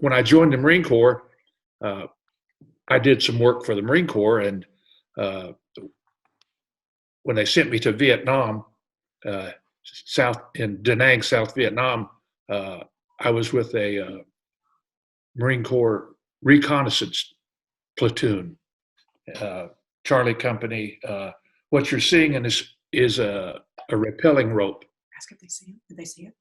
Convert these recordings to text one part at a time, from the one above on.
when I joined the Marine Corps, uh, I did some work for the Marine Corps, and uh, when they sent me to Vietnam, uh, South in Da Nang, South Vietnam, uh, I was with a Marine Corps reconnaissance platoon, uh, Charlie Company. What you're seeing in this is a rappelling rope. Ask if they see it. Did they see it?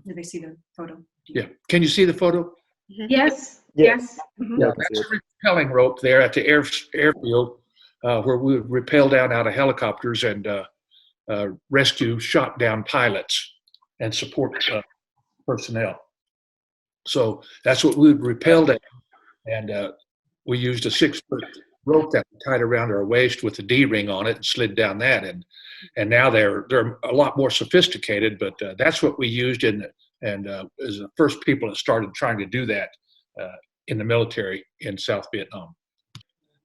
Did they see the photo? Yeah. Can you see the photo? Yes. Yes. Mhm. Yeah, that's a rappelling rope there at the airfield where we would rappel down out of helicopters and rescue shot down pilots and support personnel. So that's what we would rappel down. And we used a 6-foot rope that we tied around our waist with a D-ring on it and slid down that. And now they're a lot more sophisticated, but that's what we used as the first people that started trying to do that in the military in South Vietnam.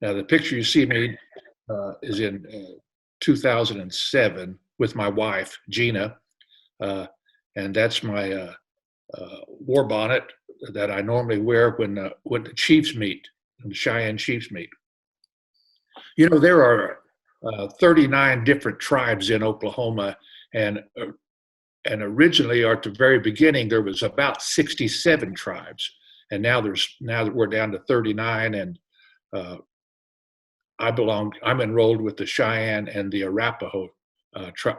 Now the picture you see me is in 2007 with my wife, Gina, and that's my war bonnet that I normally wear when the chiefs meet, when the Cheyenne chiefs meet. You know, there are 39 different tribes in Oklahoma, and originally, or at the very beginning, there was about 67 tribes, and now that we're down to 39, and I'm enrolled with the Cheyenne and the Arapaho,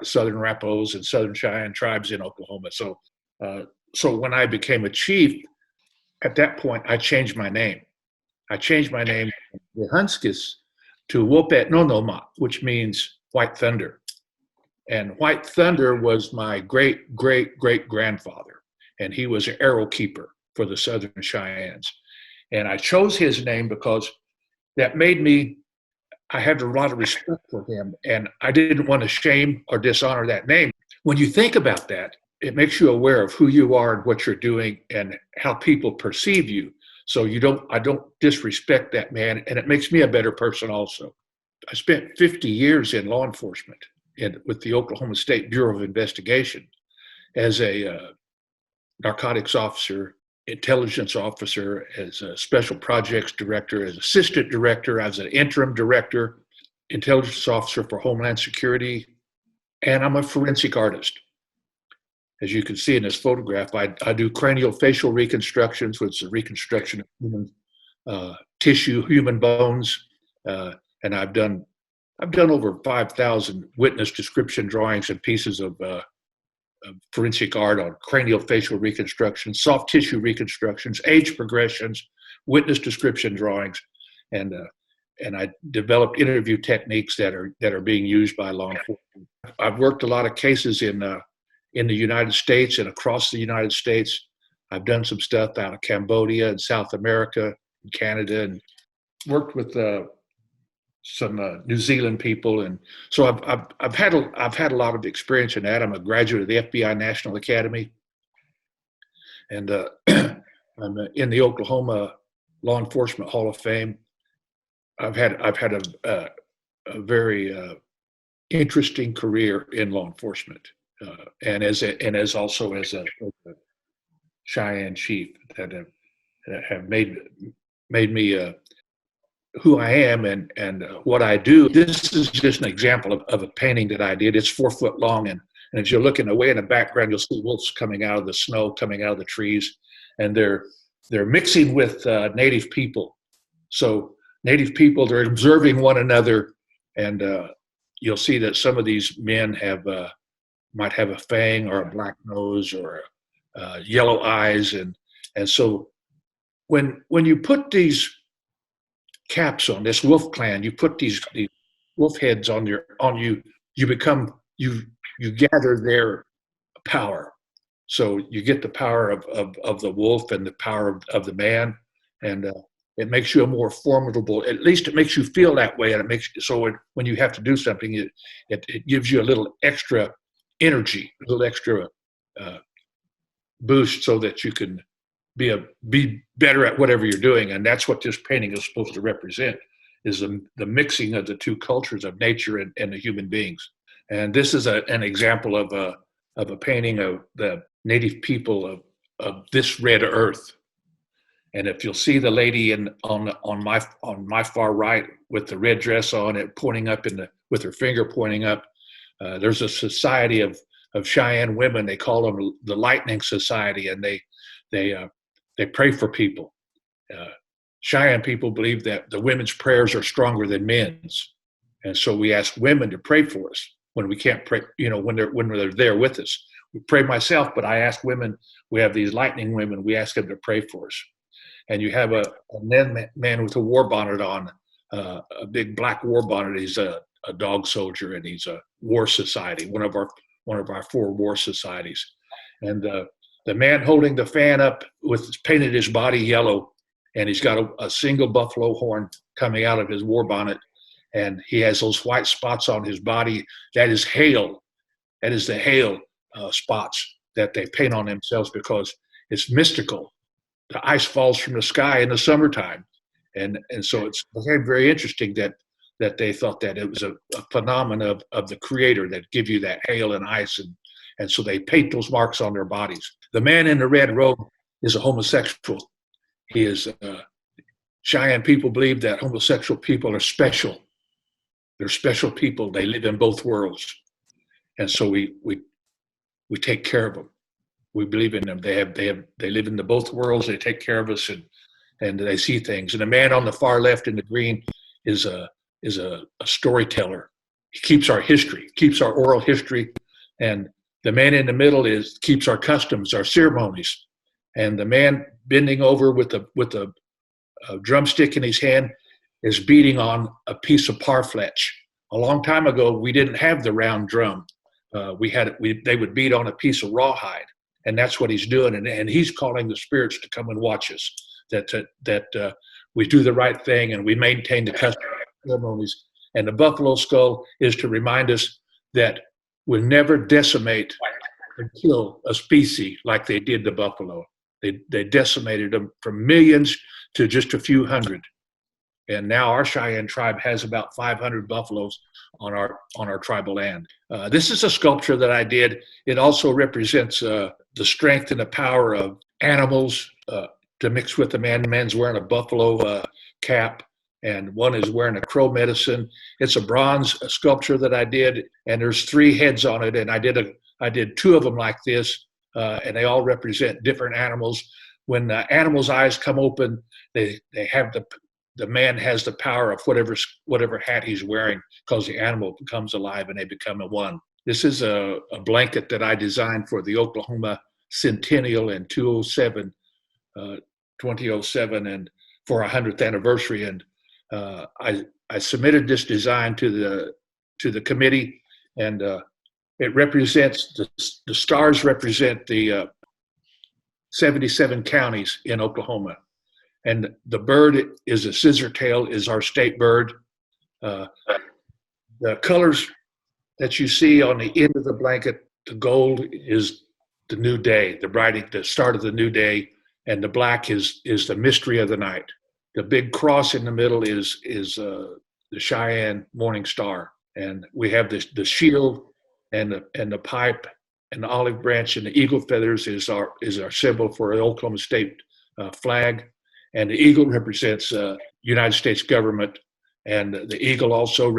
Southern Arapahoes and Southern Cheyenne tribes in Oklahoma. So when I became a chief, at that point, I changed my name. I changed my name from Hunskis to Wopet Nonoma, which means White Thunder. And White Thunder was my great-great-great-grandfather, and he was an arrow keeper for the Southern Cheyennes. And I chose his name because that made me, I had a lot of respect for him, and I didn't want to shame or dishonor that name. When you think about that, it makes you aware of who you are and what you're doing and how people perceive you. So I don't disrespect that man, and it makes me a better person also. I spent 50 years in law enforcement with the Oklahoma State Bureau of Investigation as a narcotics officer, intelligence officer, as a special projects director, as assistant director, as an interim director, intelligence officer for Homeland Security, and I'm a forensic artist. As you can see in this photograph, I do cranial facial reconstructions, which is a reconstruction of human tissue, human bones, and I've done over 5,000 witness description drawings and pieces of forensic art on cranial facial reconstructions, soft tissue reconstructions, age progressions, witness description drawings, and I developed interview techniques that are being used by law enforcement. I've worked a lot of cases in the United States and across the United States. I've done some stuff out of Cambodia and South America and Canada, and worked with some New Zealand people, and so I've had a lot of experience in that. I'm a graduate of the FBI National Academy, and I'm in the Oklahoma Law Enforcement Hall of Fame. I've had a very interesting career in law enforcement, and as also as a Cheyenne chief that have made me who I am and what I do. This is just an example of a painting that I did. It's 4 foot long, and as you're looking away in the background, you'll see wolves coming out of the snow, coming out of the trees, and they're mixing with native people. So native people, they're observing one another, and you'll see that some of these men might have a fang or a black nose or yellow eyes, and so when you put these caps on this wolf clan, you put these wolf heads on you, you gather their power. So you get the power of the wolf and the power of the man, and it makes you a more formidable, at least it makes you feel that way, and it makes so when you have to do something, it gives you a little extra energy, a little extra boost, so that you can be better at whatever you're doing. And that's what this painting is supposed to represent, is the mixing of the two cultures of nature and the human beings. And this is an example of a painting of the native people of this red earth. And if you'll see the lady on my far right with the red dress on, it pointing up with her finger pointing up, there's a society of Cheyenne women. They call them the Lightning Society, and they pray for people. Cheyenne people believe that the women's prayers are stronger than men's, and so we ask women to pray for us when we can't pray. When they're there with us, we pray myself, but I ask women. We have these Lightning women. We ask them to pray for us. And you have a man with a war bonnet on, a big black war bonnet. He's a dog soldier, and he's a war society, one of our 4 war societies. And the man holding the fan up painted his body yellow, and he's got a single buffalo horn coming out of his war bonnet, and he has those white spots on his body. That is hail. That is the hail spots that they paint on themselves because it's mystical. The ice falls from the sky in the summertime. And so it's very, very interesting that they thought that it was a phenomenon of the creator that give you that hail and ice. And so they paint those marks on their bodies. The man in the red robe is a homosexual. He is, Cheyenne people believe that homosexual people are special. They're special people. They live in both worlds. And so we take care of them. We believe in them. They live in both worlds. They take care of us, and they see things. And the man on the far left in the green is a storyteller. He keeps our history, keeps our oral history. And the man in the middle keeps our customs, our ceremonies. And the man bending over with a drumstick in his hand is beating on a piece of parfleche. A long time ago, we didn't have the round drum. They would beat on a piece of rawhide. And that's what he's doing, and he's calling the spirits to come and watch us. That we do the right thing and we maintain the custom ceremonies. And the buffalo skull is to remind us that we'll never decimate and kill a species like they did the buffalo. They decimated them from millions to just a few hundred. And now our Cheyenne tribe has about 500 buffaloes on our tribal land. This is a sculpture that I did. It also represents the strength and the power of animals to mix with the man. The man's wearing a buffalo cap, and one is wearing a crow medicine. It's a bronze sculpture that I did, and there's 3 heads on it. And I did 2 of them like this, and they all represent different animals. When the animal's eyes come open, they have the man has the power of whatever hat he's wearing, because the animal becomes alive and they become one. This is a blanket that I designed for the Oklahoma Centennial in 2007, and for our 100th anniversary. And I submitted this design to the committee, and it represents the stars represent the 77 counties in Oklahoma. And the bird is a scissortail, is our state bird. The colors that you see on the end of the blanket, the gold is the new day, the start of the new day, and the black is the mystery of the night. The big cross in the middle is the Cheyenne Morning Star, and we have the shield and the pipe and the olive branch, and the eagle feathers is our symbol for the Oklahoma State flag. And the eagle represents United States government, and the eagle also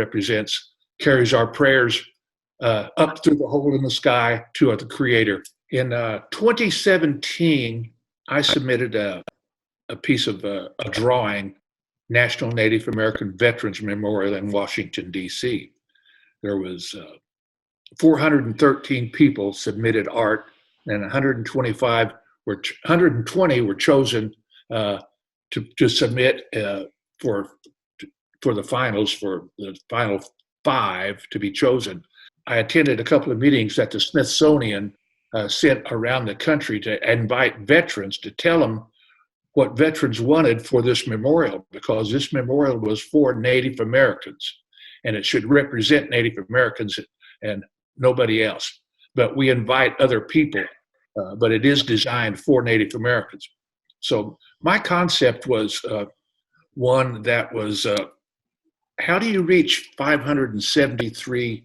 carries our prayers up through the hole in the sky to the Creator. In 2017, I submitted a piece of a drawing, National Native American Veterans Memorial in Washington, D.C. There was 413 people submitted art, and 120 were chosen to submit for the finals, for the final 5 to be chosen. I attended a couple of meetings that the Smithsonian sent around the country to invite veterans to tell them what veterans wanted for this memorial, because this memorial was for Native Americans, and it should represent Native Americans and nobody else. But we invite other people, but it is designed for Native Americans. So my concept was one that was, how do you reach 573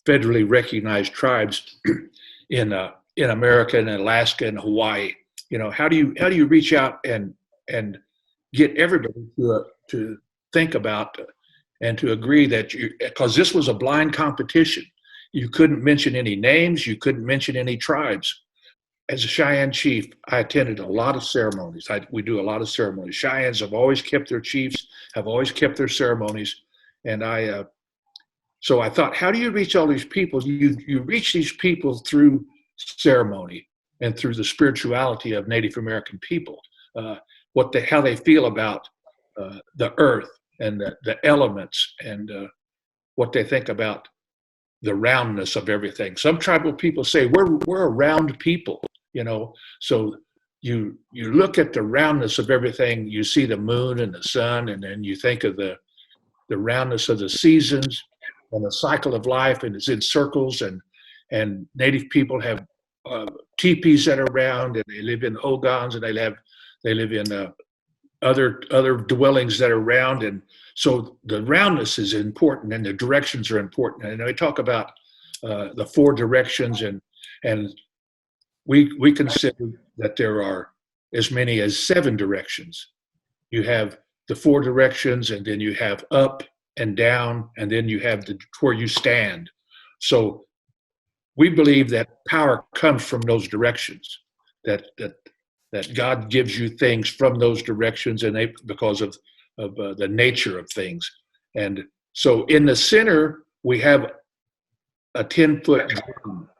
federally recognized tribes in America and Alaska and Hawaii? How do you reach out and and get everybody to think about and to agree that because this was a blind competition. You couldn't mention any names. You couldn't mention any tribes. As a Cheyenne chief, I attended a lot of ceremonies. We do a lot of ceremonies. Cheyennes have always kept their chiefs, have always kept their ceremonies. And so I thought, how do you reach all these people? You reach these people through ceremony and through the spirituality of Native American people, how they feel about the earth and the elements, and what they think about the roundness of everything. Some tribal people say we're a round people, So you look at the roundness of everything. You see the moon and the sun, and then you think of the roundness of the seasons and the cycle of life, and it's in circles. And Native people have teepees that are round, and they live in hogans, and they live in other dwellings that are round. And so the roundness is important, and the directions are important. And I talk about the 4 directions, and we consider that there are as many as 7 directions. You have the 4 directions, and then you have up and down, and then you have where you stand. So we believe that power comes from those directions, that God gives you things from those directions, and because of the nature of things. And so in the center, we have a 10-foot drum,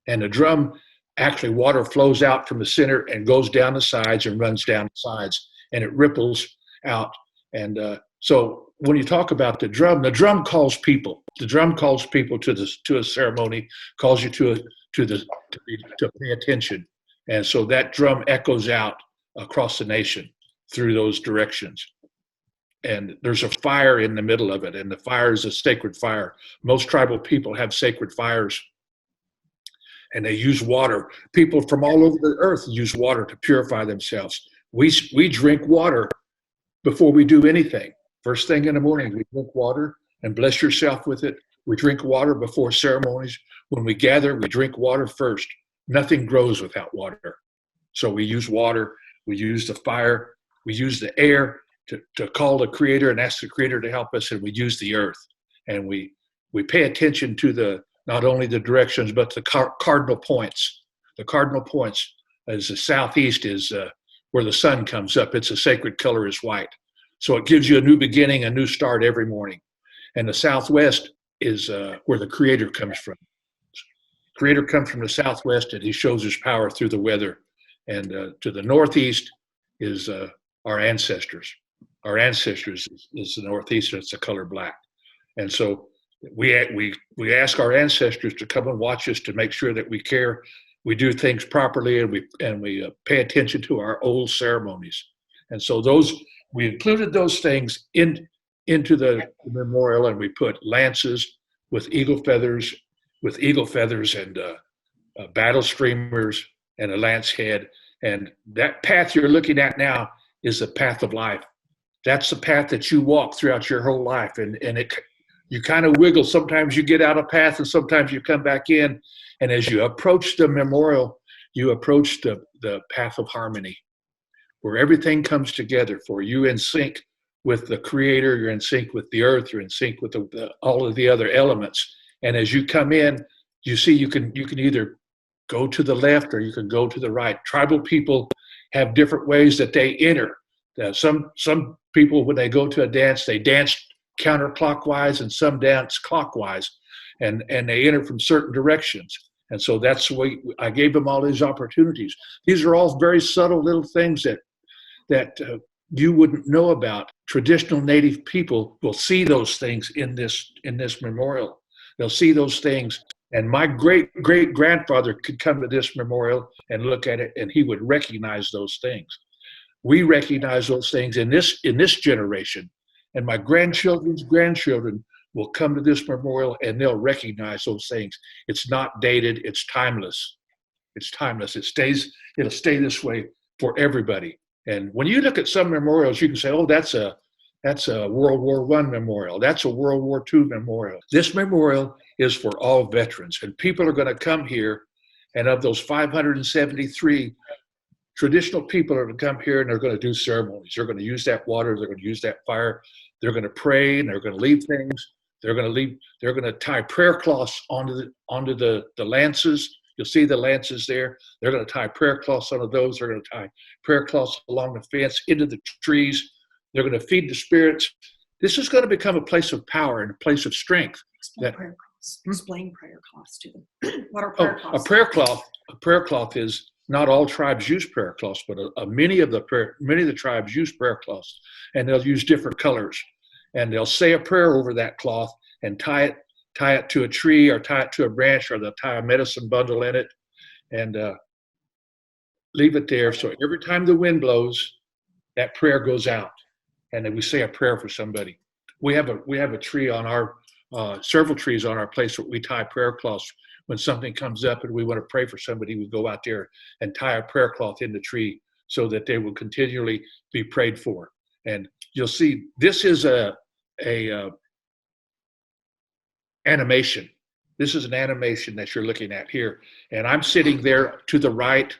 and the drum, actually water flows out from the center and goes down the sides and runs down the sides, and it ripples out. And so when you talk about the drum calls people. The drum calls people to a ceremony, calls you to pay attention. And so that drum echoes out across the nation through those directions. And there's a fire in the middle of it, and the fire is a sacred fire. Most tribal people have sacred fires, and they use water. People from all over the earth use water to purify themselves. We drink water before we do anything. First thing in the morning, we drink water and bless yourself with it. We drink water before ceremonies. When we gather, we drink water first. Nothing grows without water. So we use water, we use the fire, we use the air to call the Creator and ask the Creator to help us, and we use the earth. And we pay attention to not only the directions, but the cardinal points. The cardinal points, as the southeast is where the sun comes up. It's a sacred color is white. So it gives you a new beginning, a new start every morning. And the southwest is where the Creator comes from. Creator comes from the southwest, and he shows his power through the weather. And to the northeast is our ancestors. Our ancestors is the northeast, and it's the color black. And so we ask our ancestors to come and watch us to make sure that we care, we do things properly, and we pay attention to our old ceremonies. And so we included those things into the memorial, and we put lances with eagle feathers and battle streamers and a lance head. And that path you're looking at now is the path of life. That's the path that you walk throughout your whole life. And you kind of wiggle. Sometimes you get out of path, and sometimes you come back in. And as you approach the memorial, you approach the path of harmony, where everything comes together for you, in sync with the Creator, you're in sync with the earth, you're in sync with all of the other elements. And as you come in, you see you can either go to the left or you can go to the right. Tribal people have different ways that they enter. Some people, when they go to a dance, they dance counterclockwise, and some dance clockwise, and they enter from certain directions. And so that's the way I gave them all these opportunities. These are all very subtle little things that you wouldn't know about. Traditional Native people will see those things in this memorial. They'll see those things. And my great-great-grandfather could come to this memorial and look at it, and he would recognize those things. We recognize those things in this generation. And my grandchildren's grandchildren will come to this memorial, and they'll recognize those things. It's not dated. It's timeless. It's timeless. It'll stay this way for everybody. And when you look at some memorials, you can say, oh, that's a World War I memorial. That's a World War II memorial. This memorial is for all veterans, and people are going to come here, and of those 573, traditional people are going to come here and they're going to do ceremonies. They're going to use that water. They're going to use that fire. They're going to pray and they're going to leave things. They're going to tie prayer cloths onto the lances. You'll see the lances there. They're going to tie prayer cloths onto those. They're going to tie prayer cloths along the fence into the trees. They're going to feed the spirits. This is going to become a place of power and a place of strength. Explain prayer cloths to them. What are prayer cloths? A prayer cloth is, not all tribes use prayer cloths, but many of the tribes use prayer cloths, and they'll use different colors, and they'll say a prayer over that cloth and tie it to a tree or tie it to a branch, or they'll tie a medicine bundle in it and leave it there. So every time the wind blows, that prayer goes out, and then we say a prayer for somebody. We have a tree on our several trees on our place where we tie prayer cloths. When something comes up and we want to pray for somebody, we go out there and tie a prayer cloth in the tree so that they will continually be prayed for. And you'll see this is a animation. This is an animation that you're looking at here. And I'm sitting there to the right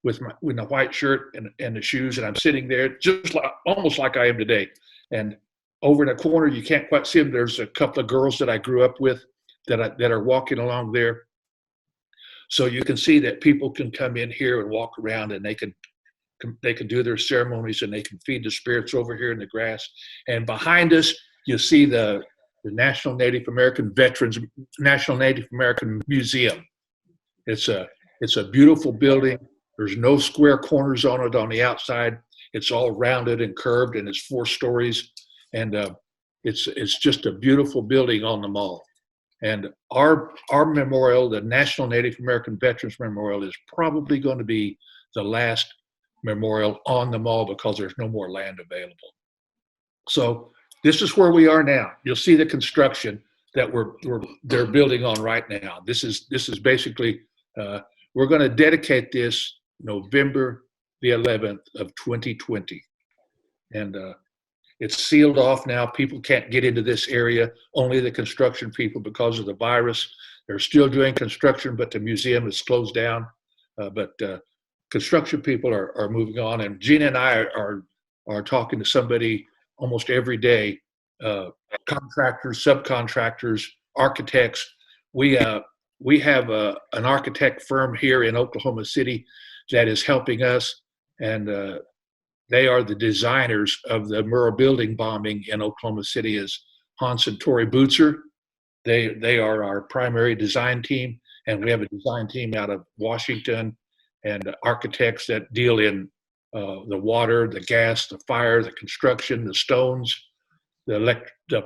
with the white shirt and the shoes, and I'm sitting there just almost like I am today. And over in the corner, you can't quite see them. There's a couple of girls that I grew up with that are walking along there. So you can see that people can come in here and walk around, and they can do their ceremonies, and they can feed the spirits over here in the grass. And behind us, you see the National Native American Museum. It's a beautiful building. There's no square corners on it on the outside. It's all rounded and curved, and it's 4 stories. And it's just a beautiful building on the mall. And our memorial, the National Native American Veterans Memorial, is probably going to be the last memorial on the mall because there's no more land available. So this is where we are now. You'll see the construction that they're building on right now. This is basically we're going to dedicate this November the 11th of 2020, and it's sealed off now. People can't get into this area, only the construction people because of the virus. They're still doing construction, but the museum is closed down. But construction people are moving on. And Gina and I are talking to somebody almost every day, contractors, subcontractors, architects. We have an architect firm here in Oklahoma City that is helping us, and they are the designers of the Murrah building bombing in Oklahoma City. Is Hans and Tori Bootser. They are our primary design team, and we have a design team out of Washington and architects that deal in the water, the gas, the fire, the construction, the stones, the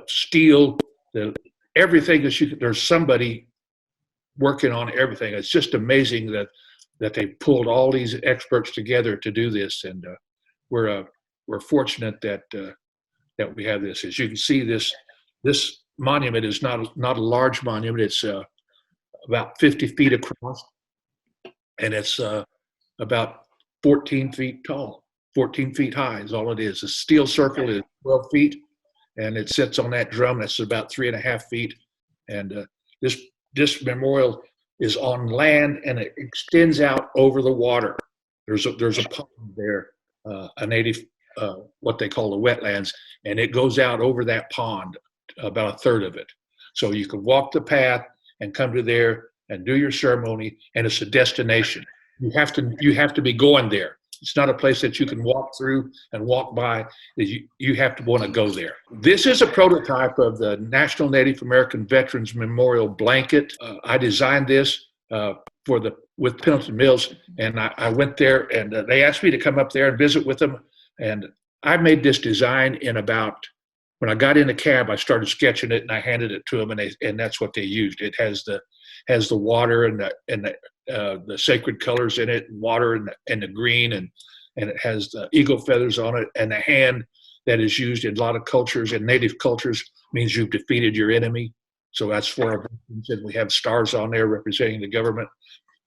steel, everything that there's somebody working on everything. It's just amazing that they pulled all these experts together to do this, and we're fortunate that we have this. As you can see, this monument is not a large monument. It's about 50 feet across, and it's about 14 feet tall, 14 feet high is all it is. A steel circle is 12 feet, and it sits on that drum that's about 3.5 feet. And this memorial is on land, and it extends out over the water. There's a pond there, a native, what they call the wetlands, and it goes out over that pond, about 1/3 of it. So you can walk the path and come to there and do your ceremony, and it's a destination. You have to be going there. It's not a place that you can walk through and walk by. You have to want to go there. This is a prototype of the National Native American Veterans Memorial blanket. I designed this with Pendleton Mills, and I went there, and they asked me to come up there and visit with them. And I made this design in about, when I got in the cab, I started sketching it, and I handed it to them, and that's what they used. It has the water and the sacred colors in it, and water and the green, and it has the eagle feathers on it, and the hand that is used in a lot of cultures, and native cultures, means you've defeated your enemy. So that's for our veterans, and we have stars on there representing the government.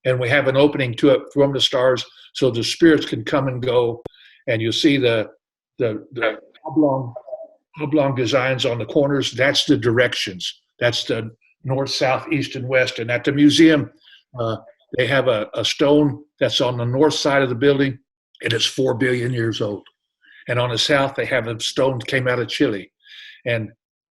And we have an opening to it from the stars so the spirits can come and go. And you'll see the oblong designs on the corners. That's the directions. That's the north, south, east, and west. And at the museum, they have a stone that's on the north side of the building, and it's 4 billion years old. And on the south, they have a stone that came out of Chile. And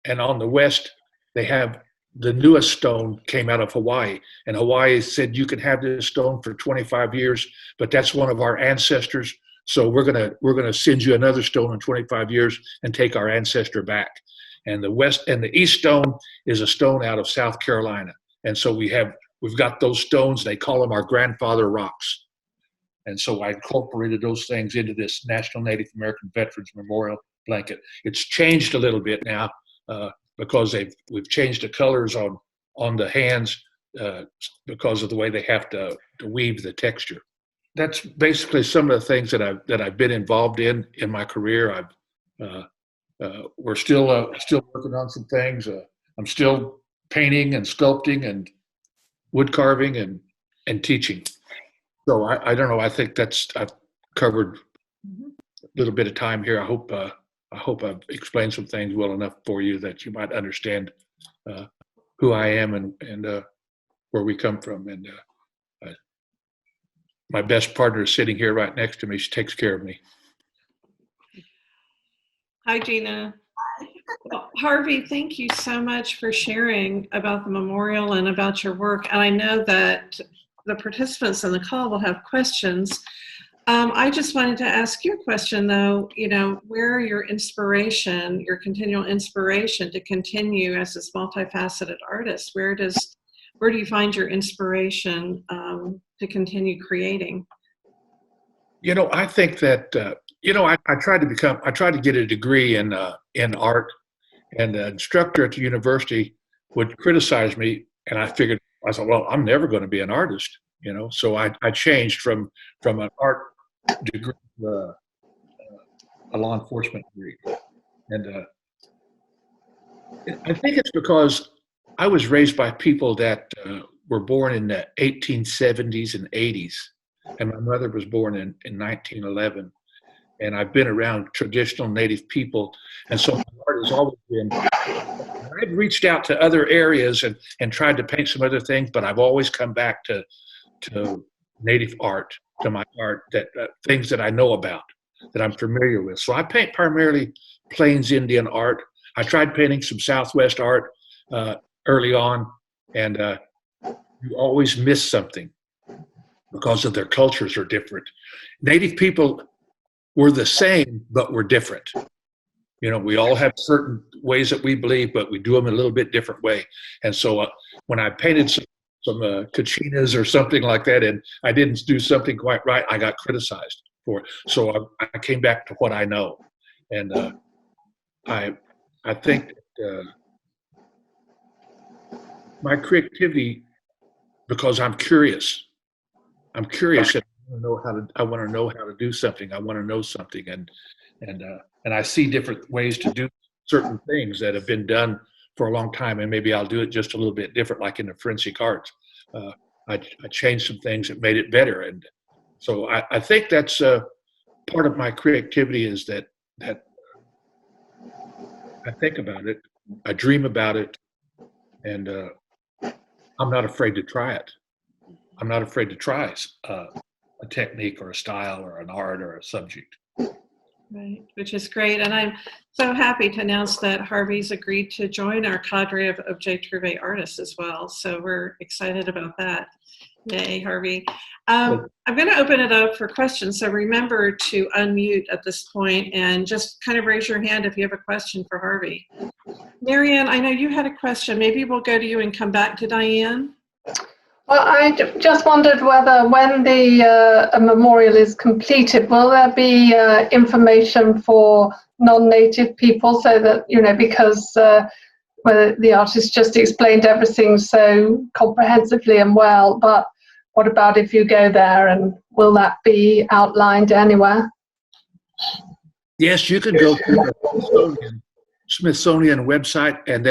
on the west, they have the newest stone came out of Hawaii. And Hawaii said you can have this stone for 25 years, but that's one of our ancestors. So we're gonna send you another stone in 25 years and take our ancestor back. And the west and the east stone is a stone out of South Carolina. And so we've got those stones. They call them our grandfather rocks. And so I incorporated those things into this National Native American Veterans Memorial blanket. It's changed a little bit now because we've changed the colors on the hands because of the way they have to weave the texture. That's basically some of the things that I've been involved in my career. We're still working on some things. I'm still painting and sculpting and wood carving and teaching. So I don't know. I think I've covered a little bit of time here. I hope I've explained some things well enough for you that you might understand who I am and where we come from. And my best partner is sitting here right next to me. She takes care of me. Hi, Gina. Well, Harvey, thank you so much for sharing about the memorial and about your work. And I know that the participants in the call will have questions. I just wanted to ask you a question, though. Where your inspiration, your continual inspiration to continue as this multifaceted artist, where do you find your inspiration to continue creating? I think that I tried to get a degree in art, and the instructor at the university would criticize me, and I thought, well, I'm never going to be an artist, So I changed from an art degree to a law enforcement degree, and I think it's because I was raised by people that were born in the 1870s and 80s, and my mother was born in 1911. And I've been around traditional Native people, and so my art has always been. I've reached out to other areas and tried to paint some other things, but I've always come back to Native art, to my art, that things that I know about, that I'm familiar with. So I paint primarily Plains Indian art. I tried painting some Southwest art early on, and you always miss something because of their cultures are different. Native people were the same, but we're different. We all have certain ways that we believe, but we do them in a little bit different way. And so when I painted some Kachinas or something like that, and I didn't do something quite right, I got criticized for it. So I came back to what I know. And I think that, my creativity, because I'm curious and I want to know how to do something. I want to know something, and I see different ways to do certain things that have been done for a long time, and maybe I'll do it just a little bit different, like in the forensic arts. I changed some things that made it better, and so I think that's part of my creativity is that I think about it, I dream about it, and I'm not afraid to try it. I'm not afraid to try a technique or a style or an art or a subject. Right, which is great. And I'm so happy to announce that Harvey's agreed to join our cadre of J. Trouvé artists as well. So we're excited about that. Yay, Harvey. I'm going to open it up for questions. So remember to unmute at this point and just kind of raise your hand if you have a question for Harvey. Marianne, I know you had a question. Maybe we'll go to you and come back to Diane. Well, I just wondered whether when the memorial is completed, will there be information for non-native people so that, because whether the artist just explained everything so comprehensively and well, but what about if you go there, and will that be outlined anywhere? Yes, you can go to the Smithsonian website and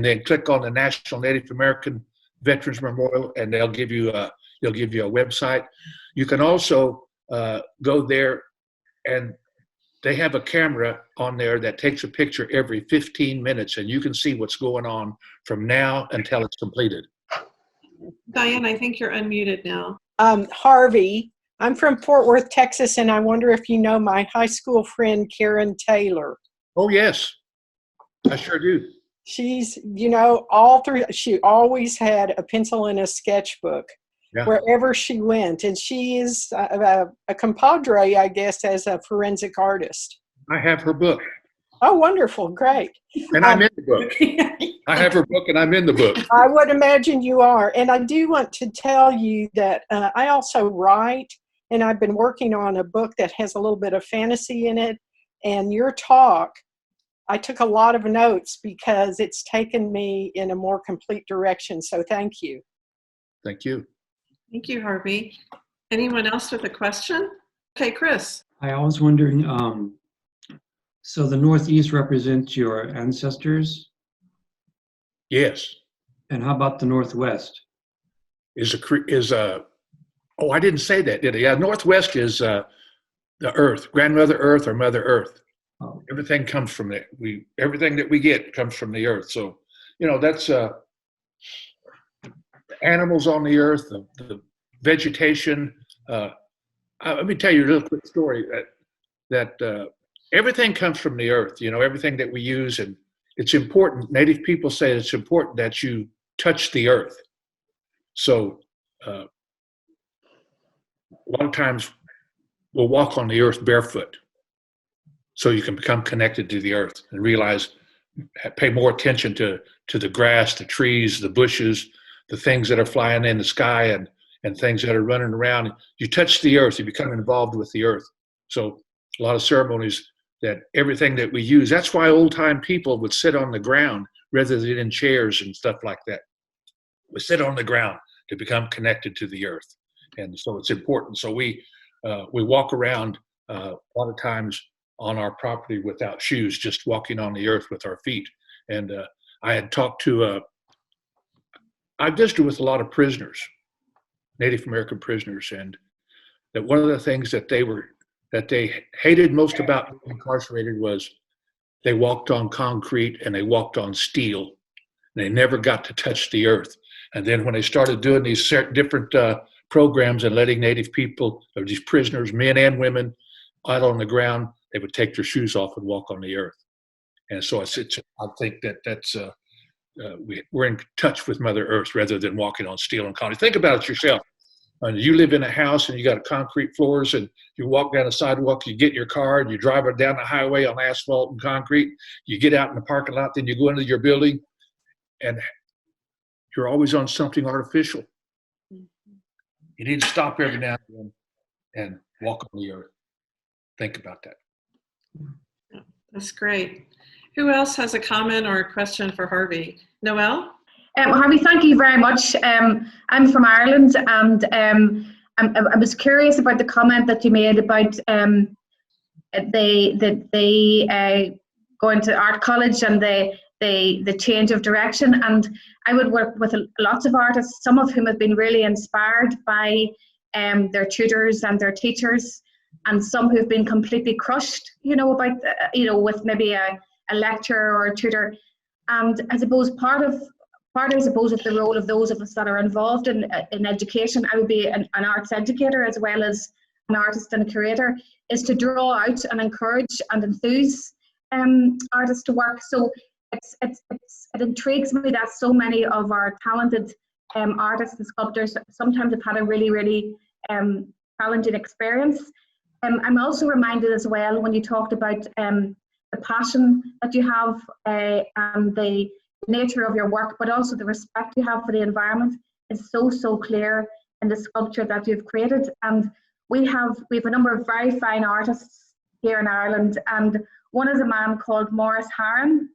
then click on the National Native American Veterans Memorial, and they'll give you a website. You can also go there, and they have a camera on there that takes a picture every 15 minutes, and you can see what's going on from now until it's completed. Diane, I think you're unmuted now. Harvey, I'm from Fort Worth, Texas, and I wonder if you know my high school friend, Karen Taylor. Oh, yes, I sure do. She's, she always had a pencil and a sketchbook Yeah. wherever she went. And she is a compadre, I guess, as a forensic artist. I have her book, Oh, wonderful. Great. and I'm in the book. I have her book, and I'm in the book. I would imagine you are. And I do want to tell you that I also write, and I've been working on a book that has a little bit of fantasy in it. And your talk, I took a lot of notes because it's taken me in a more complete direction. So thank you. Thank you. Thank you, Harvey. Anyone else with a question? Okay, Chris. I was wondering, so the Northeast represents your ancestors, Yes. and how about the Northwest? Oh, I didn't say that, did I? Yeah, Northwest is the Earth, Grandmother Earth or Mother Earth. Oh, Everything comes from it. Everything that we get comes from the Earth. So, that's animals on the Earth, the vegetation. Let me tell you a little quick story that everything comes from the Earth. Everything that we use, and it's important. Native people say it's important that you touch the Earth. So, a lot of times we'll walk on the Earth barefoot, so you can become connected to the Earth and realize, pay more attention to the grass, the trees, the bushes, the things that are flying in the sky, and things that are running around. You touch the Earth, you become involved with the Earth. So a lot of ceremonies, that everything that we use, that's why old time people would sit on the ground rather than in chairs and stuff like that. We sit on the ground to become connected to the Earth. And so it's important. So we walk around a lot of times on our property without shoes, just walking on the Earth with our feet. And I had talked to, I visited with a lot of prisoners, Native American prisoners, and that one of the things that they hated most about being incarcerated was they walked on concrete and they walked on steel. And they never got to touch the Earth. And then when they started doing these different programs and letting Native people, or these prisoners, men and women, out on the ground, they would take their shoes off and walk on the Earth. And so I think that's we're in touch with Mother Earth rather than walking on steel and concrete. Think about it yourself. You live in a house and you got concrete floors, and you walk down the sidewalk, you get in your car and you drive it down the highway on asphalt and concrete. You get out in the parking lot, then you go into your building, and you're always on something artificial. You need to stop every now and then and walk on the Earth. Think about that. That's great. Who else has a comment or a question for Harvey? Noelle? Harvey, thank you very much. I'm from Ireland, and I was curious about the comment that you made about they going to art college and the change of direction. And I would work with lots of artists, some of whom have been really inspired by their tutors and their teachers, and some who've been completely crushed, about with maybe a lecturer or a tutor. And I suppose part of the role of those of us that are involved in education, I would be an arts educator as well as an artist and a curator, is to draw out and encourage and enthuse artists to work. So it intrigues me that so many of our talented artists and sculptors sometimes have had a really, really challenging experience. I'm also reminded as well, when you talked about the passion that you have and the nature of your work, but also the respect you have for the environment is so clear in the sculpture that you've created. And we have a number of very fine artists here in Ireland, and one is a man called Maurice Harron,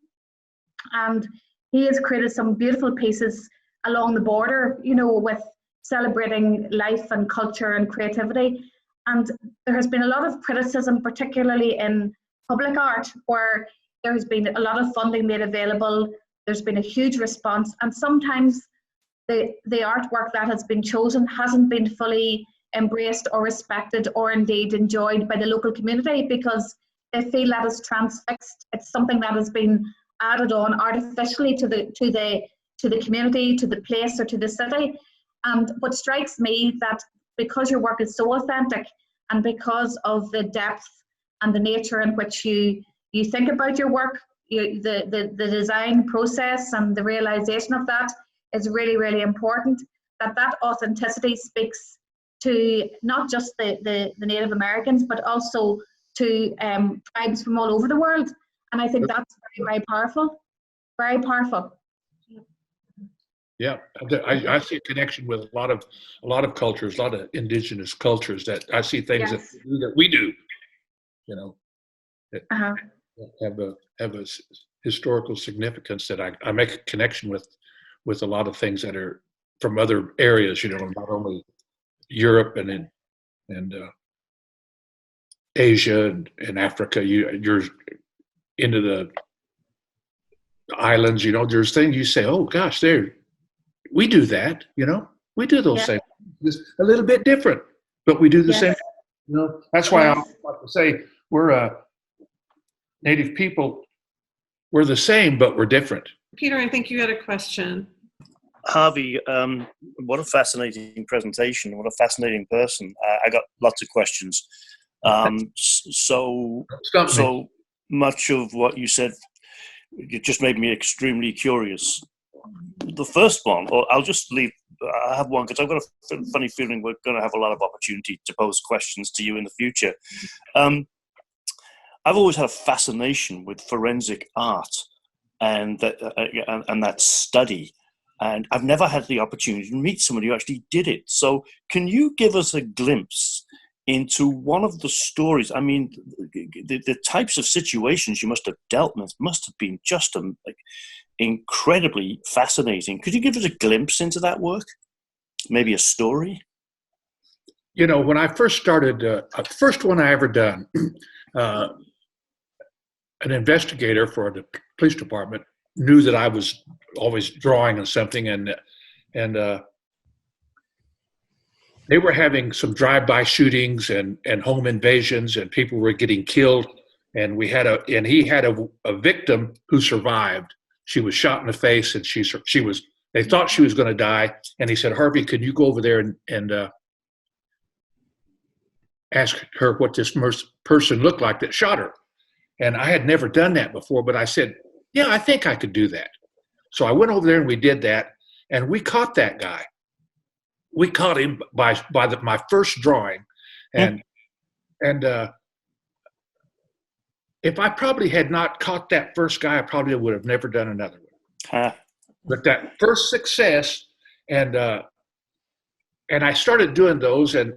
and he has created some beautiful pieces along the border, with celebrating life and culture and creativity. And there has been a lot of criticism, particularly in public art, where there has been a lot of funding made available. There's been a huge response, and sometimes the artwork that has been chosen hasn't been fully embraced or respected or indeed enjoyed by the local community, because they feel that it's transfixed. It's something that has been added on artificially to the community, to the place, or to the city. And what strikes me that because your work is so authentic and because of the depth and the nature in which you think about your work, the design process and the realization of that is really, really important. That authenticity speaks to not just the Native Americans, but also to tribes from all over the world. And I think that's very, very powerful. Very powerful. Yeah, I see a connection with a lot of cultures, a lot of indigenous cultures that I see things Yes. that we do, you know, that Uh-huh. have a historical significance that I make a connection with a lot of things that are from other areas, you know, not only Europe and Asia and Africa. You're into the islands, you know. There's things you say, oh gosh, we do that, you know. We do those Yeah. same things. It's a little bit different, but we do the Yes. same. You know, that's why I Yes. like to say we're Native people. We're the same, but we're different. Peter, I think you had a question. Harvey, what a fascinating presentation. What a fascinating person. I got lots of questions. So Stump me. so much of what you said, it just made me extremely curious. The first one, or I'll just leave, I have one because I've got a funny feeling we're going to have a lot of opportunity to pose questions to you in the future. I've always had a fascination with forensic art and that study. And I've never had the opportunity to meet somebody who actually did it. So can you give us a glimpse into one of the stories? I mean, the types of situations you must have dealt with must have been just incredibly fascinating. Could you give us a glimpse into that work? Maybe a story? You know, when I first started, the first one I ever done, an investigator for the police department knew that I was always drawing on something, and they were having some drive-by shootings and home invasions, and people were getting killed. And he had a victim who survived. She was shot in the face, and they thought she was going to die. And he said, Harvey, could you go over there and ask her what this person looked like that shot her? And I had never done that before, but I said, yeah, I think I could do that. So I went over there and we did that, and we caught that guy. We caught him by my first drawing, and if I probably had not caught that first guy, I probably would have never done another one. Huh. But that first success, and I started doing those, and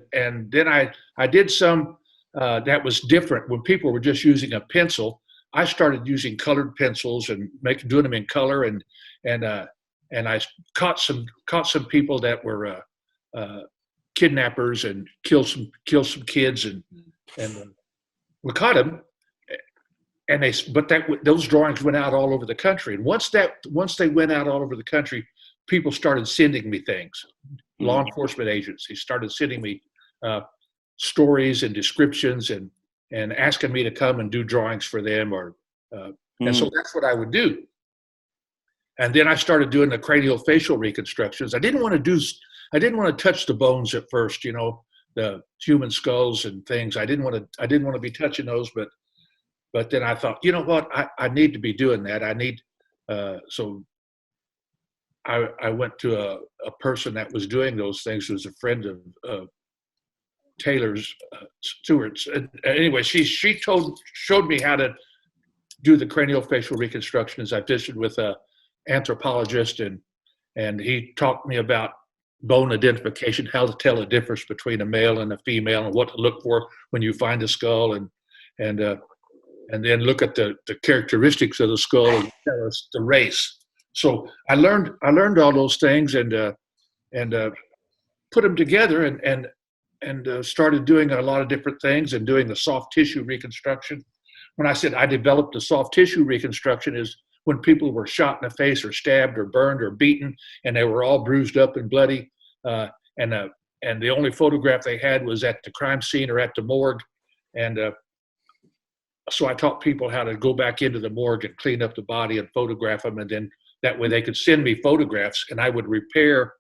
then I did some that was different. When people were just using a pencil, I started using colored pencils and doing them in color, and I caught some people that were kidnappers and killed some kids, and we caught them. And those drawings went out all over the country. And once they went out all over the country, people started sending me things. Law enforcement agencies started sending me stories and descriptions and asking me to come and do drawings for them, and so that's what I would do. And then I started doing the cranial facial reconstructions. I didn't want to touch the bones at first, you know, the human skulls and things. I didn't want to be touching those, but then I thought, you know what, I need to be doing that. So I went to a person that was doing those things, who was a friend of Taylor's, Stewart's. Anyway, she showed me how to do the cranial facial reconstructions. I visited with an anthropologist, and he taught me about bone identification, how to tell the difference between a male and a female, and what to look for when you find a skull, and then look at the characteristics of the skull and tell us the race. So I learned all those things and put them together and started doing a lot of different things and doing the soft tissue reconstruction. When I said I developed the soft tissue reconstruction, is when people were shot in the face or stabbed or burned or beaten, and they were all bruised up and bloody, and the only photograph they had was at the crime scene or at the morgue, and so I taught people how to go back into the morgue and clean up the body and photograph them, and then that way they could send me photographs, and I would repair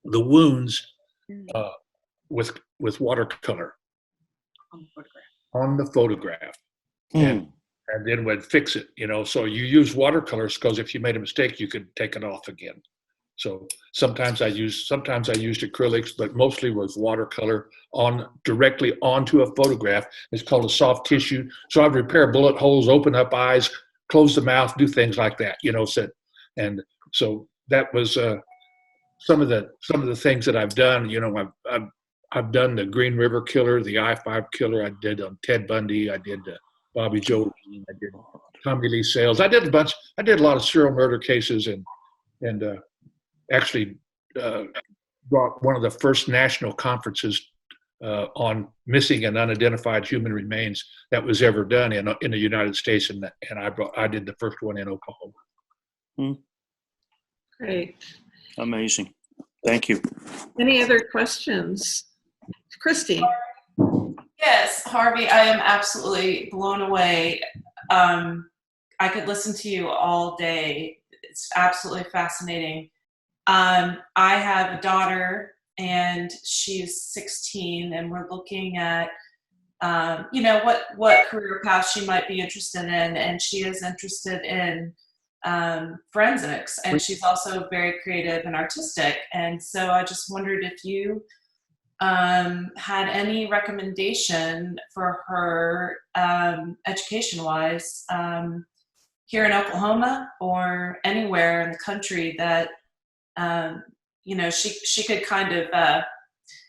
the wounds uh, with watercolor On the photograph. on the photograph. Hmm. And then would fix it, So you use watercolors because if you made a mistake, you could take it off again. So sometimes I used acrylics, but mostly was watercolor directly onto a photograph. It's called a soft tissue. So I'd repair bullet holes, open up eyes, close the mouth, do things like that, and so that was some of the things that I've done. I've done the Green River Killer, the I-5 Killer. I did Ted Bundy. I did Bobby Joe. I did Tommy Lee Sales. I did a bunch. I did a lot of serial murder cases and actually brought one of the first national conferences on missing and unidentified human remains that was ever done in the United States, and I did the first one in Oklahoma. Great. Amazing. Thank you. Any other questions? Christy? Yes, Harvey, I am absolutely blown away. I could listen to you all day. It's absolutely fascinating. I have a daughter, and she's 16, and we're looking at, what career path she might be interested in, and she is interested in forensics, and she's also very creative and artistic. And so I just wondered if you had any recommendation for her education-wise here in Oklahoma or anywhere in the country that she could kind of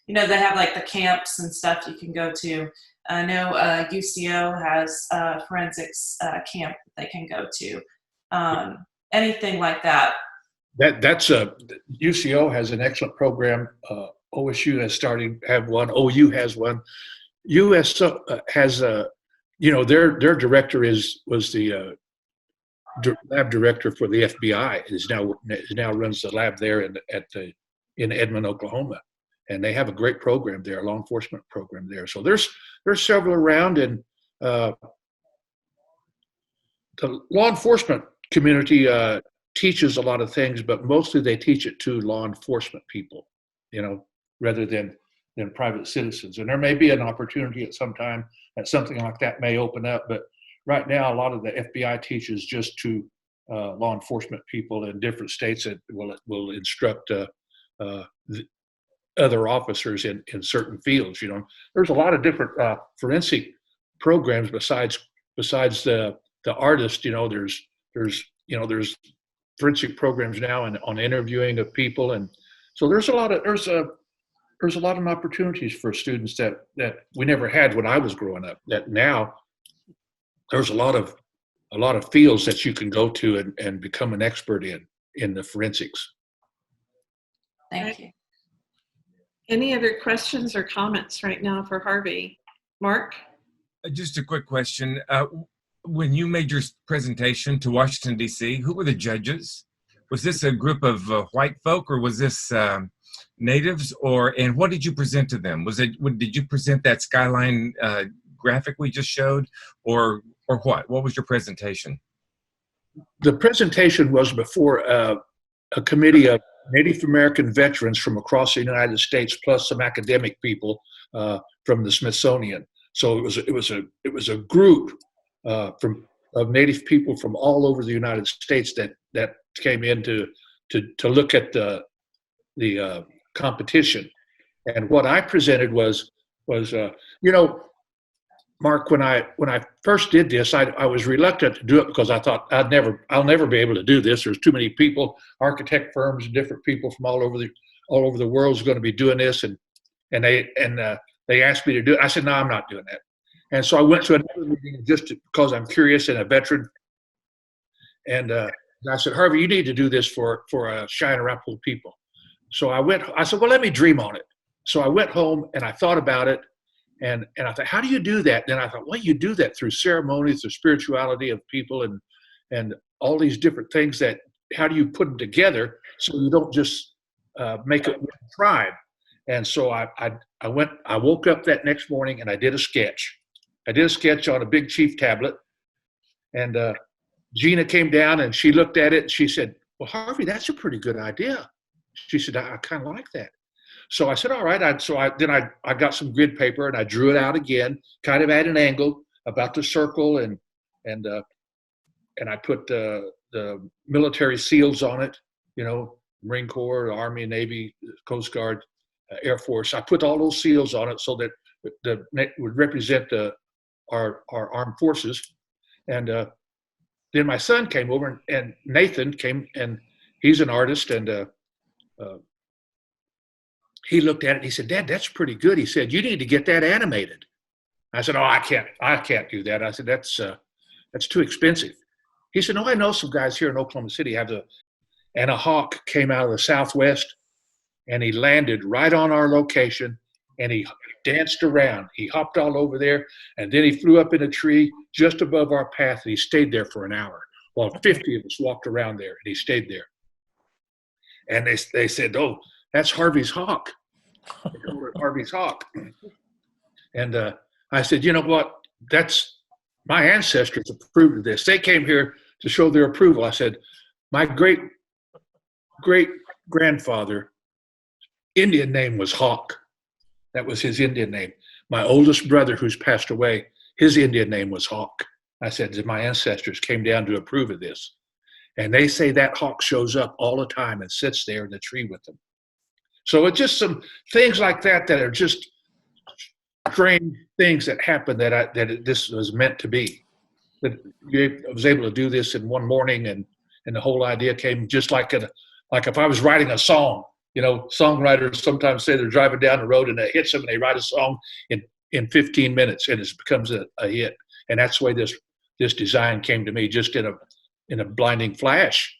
they have like the camps and stuff you can go to. I know UCO has a forensics camp that they can go to. Anything like that. That's UCO has an excellent program. OSU has started have one. OU has one. US has their director was the lab director for the FBI. Is now runs the lab there in Edmond, Oklahoma, and they have a great program there, a law enforcement program there. So there's several around, and the law enforcement community teaches a lot of things, but mostly they teach it to law enforcement people, rather than private citizens. And there may be an opportunity at some time that something like that may open up, but right now a lot of the FBI teaches just to law enforcement people in different states that will instruct other officers in certain fields. There's a lot of different forensic programs besides the artist. There's forensic programs now on interviewing of people, and so there's a lot of opportunities for students that we never had when I was growing up. That now there's a lot of fields that you can go to and become an expert in the forensics. Thank you. Any other questions or comments right now for Harvey? Mark? Just a quick question. When you made your presentation to Washington, D.C., who were the judges? Was this a group of white folk, or was this natives? And what did you present to them? Did you present that skyline graphic we just showed, or what? What was your presentation? The presentation was before a committee of Native American veterans from across the United States, plus some academic people from the Smithsonian. So it was a group of Native people from all over the United States that came in to look at the competition. And what I presented was Mark, when I first did this, I was reluctant to do it because I thought I'll never be able to do this. There's too many people, architect firms, and different people from all over the world is going to be doing this, and they asked me to do it. I said, no, I'm not doing that. And so I went to another meeting just because I'm curious and a veteran. And I said, Harvey, you need to do this for Cheyenne-Arapaho people. So I said, well, let me dream on it. So I went home and I thought about it. And I thought, how do you do that? Then I thought, well, you do that through ceremonies, the spirituality of people, and all these different things. How do you put them together so you don't just make it one tribe? And so I woke up that next morning and I did a sketch. I did a sketch on a big chief tablet, and Gina came down and she looked at it and she said, well, Harvey, that's a pretty good idea. She said, I kind of like that. So I said, all right. I got some grid paper and I drew it out again, kind of at an angle about the circle, and I put the military seals on it, Marine Corps, Army, Navy, Coast Guard, Air Force. I put all those seals on it so that it would represent our armed forces. And then my son came over, and Nathan came, and he's an artist, and he looked at it and he said, Dad, that's pretty good. He said, you need to get that animated. I said, oh, I can't do that. I said, that's too expensive. He said, no, I know some guys here in Oklahoma City have and a hawk came out of the Southwest, and he landed right on our location, and he danced around. He hopped all over there, and then he flew up in a tree just above our path, and he stayed there for an hour while 50 of us walked around there, and he stayed there. And they said, oh, that's Harvey's hawk. They called it Harvey's hawk. And I said, you know what? That's my ancestors approved of this. They came here to show their approval. I said, my great-great-grandfather, Indian name was Hawk. That was his Indian name. My oldest brother, who's passed away, his Indian name was Hawk. I said, my ancestors came down to approve of this. And they say that hawk shows up all the time and sits there in the tree with them. So it's just some things like that that are just strange things that happen this was meant to be. That I was able to do this in one morning, and the whole idea came just like if I was writing a song. Songwriters sometimes say they're driving down the road and it hits them, and they write a song in 15 minutes, and it becomes a hit. And that's the way this design came to me, just in a blinding flash,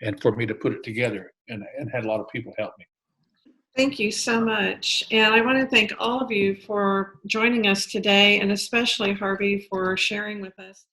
and for me to put it together, and had a lot of people help me. Thank you so much. And I want to thank all of you for joining us today, and especially Harvey for sharing with us